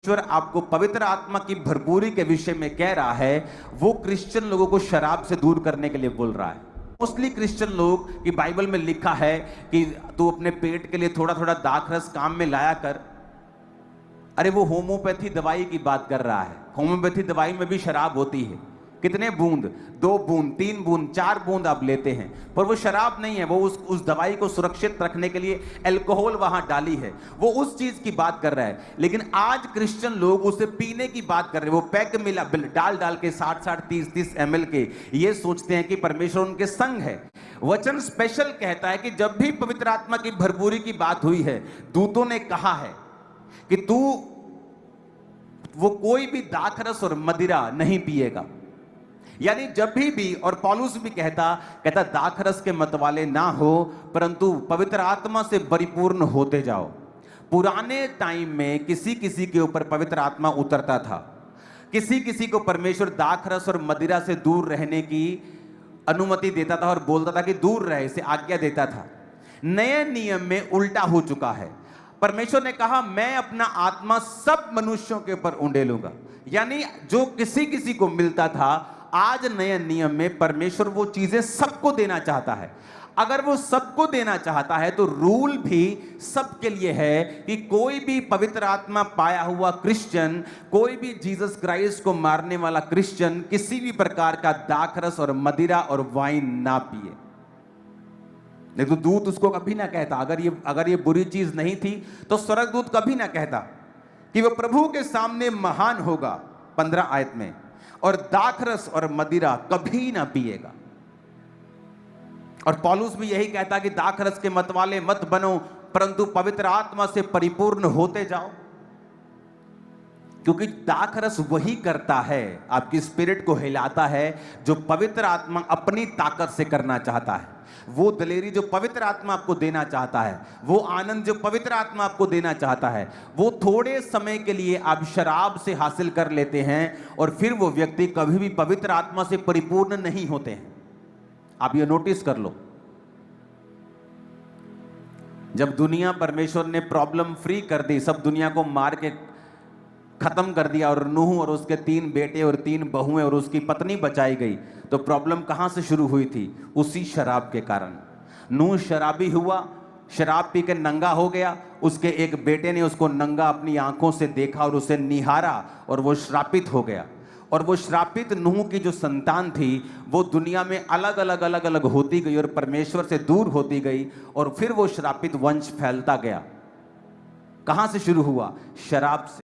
ईश्वर आपको पवित्र आत्मा की भरपूरी के विषय में कह रहा है, वो क्रिश्चियन लोगों को शराब से दूर करने के लिए बोल रहा है। मोस्टली क्रिश्चियन लोग की बाइबल में लिखा है कि तू अपने पेट के लिए थोड़ा थोड़ा दाखरस काम में लाया कर। अरे वो होम्योपैथी दवाई की बात कर रहा है। होम्योपैथी दवाई में भी शराब होती है। कितने बूंद, 2 बूंद, 3 बूंद, 4 बूंद आप लेते हैं, पर वो शराब नहीं है। वो उस दवाई को सुरक्षित रखने के लिए अल्कोहल वहां डाली है। वो उस चीज की बात कर रहा है। लेकिन आज क्रिश्चियन लोग उसे पीने की बात कर रहे हैं। वो पैक मिला डाल डाल के 60-60, 30-30 ml के, ये सोचते हैं कि परमेश्वर उनके संग है। वचन स्पेशल कहता है कि जब भी पवित्र आत्मा की भरपूरी की बात हुई है, दूतों ने कहा है कि तू वो कोई भी दाखरस और मदिरा नहीं पिएगा। यानी जब भी, और पौलुस भी कहता दाखरस के मतवाले ना हो, परंतु पवित्र आत्मा से परिपूर्ण होते जाओ। पुराने टाइम में किसी किसी के ऊपर पवित्र आत्मा उतरता था। किसी किसी को परमेश्वर दाखरस और मदिरा से दूर रहने की अनुमति देता था और बोलता था कि दूर रहे, इसे आज्ञा देता था। नए नियम में उल्टा हो चुका है। परमेश्वर ने कहा मैं अपना आत्मा सब मनुष्यों के ऊपर उंडेलूंगा। यानी जो किसी किसी को मिलता था, आज नए नियम में परमेश्वर वो चीजें सबको देना चाहता है। अगर वो सबको देना चाहता है तो रूल भी सबके लिए है कि कोई भी पवित्र आत्मा पाया हुआ क्रिश्चियन, कोई भी जीसस क्राइस्ट को मारने वाला क्रिश्चियन किसी भी प्रकार का दाखरस और मदिरा और वाइन ना पिए। नहीं तो दूत उसको कभी ना कहता। अगर ये बुरी चीज नहीं थी तो स्वर्गदूत कभी ना कहता कि वो प्रभु के सामने महान होगा 15 आयत में, और दाखरस और मदिरा कभी ना पिएगा। और पौलुस भी यही कहता कि दाखरस के मतवाले मत बनो, परंतु पवित्र आत्मा से परिपूर्ण होते जाओ। क्योंकि दाखरस वही करता है, आपकी स्पिरिट को हिलाता है, जो पवित्र आत्मा अपनी ताकत से करना चाहता है। वो दलेरी जो पवित्र आत्मा आपको देना चाहता है, वो आनंद जो पवित्र आत्मा आपको देना चाहता है, वो थोड़े समय के लिए आप शराब से हासिल कर लेते हैं और फिर वो व्यक्ति कभी भी पवित्र आत्मा से परिपूर्ण नहीं होते हैं। आप ये नोटिस कर लो। जब दुनिया परमेश्वर ने प्रॉब्लम फ्री कर दी, सब दुनिया को मार के खत्म कर दिया और नूह और उसके 3 बेटे और 3 बहुएं और उसकी पत्नी बचाई गई, तो प्रॉब्लम कहां से शुरू हुई थी? उसी शराब के कारण। नूह शराबी हुआ, शराब पी के नंगा हो गया। उसके एक बेटे ने उसको नंगा अपनी आंखों से देखा और उसे निहारा और वो श्रापित हो गया। और वो श्रापित नूह की जो संतान थी वो दुनिया में अलग अलग होती गई और परमेश्वर से दूर होती गई, और फिर वो श्रापित वंश फैलता गया। कहां से शुरू हुआ? शराब से।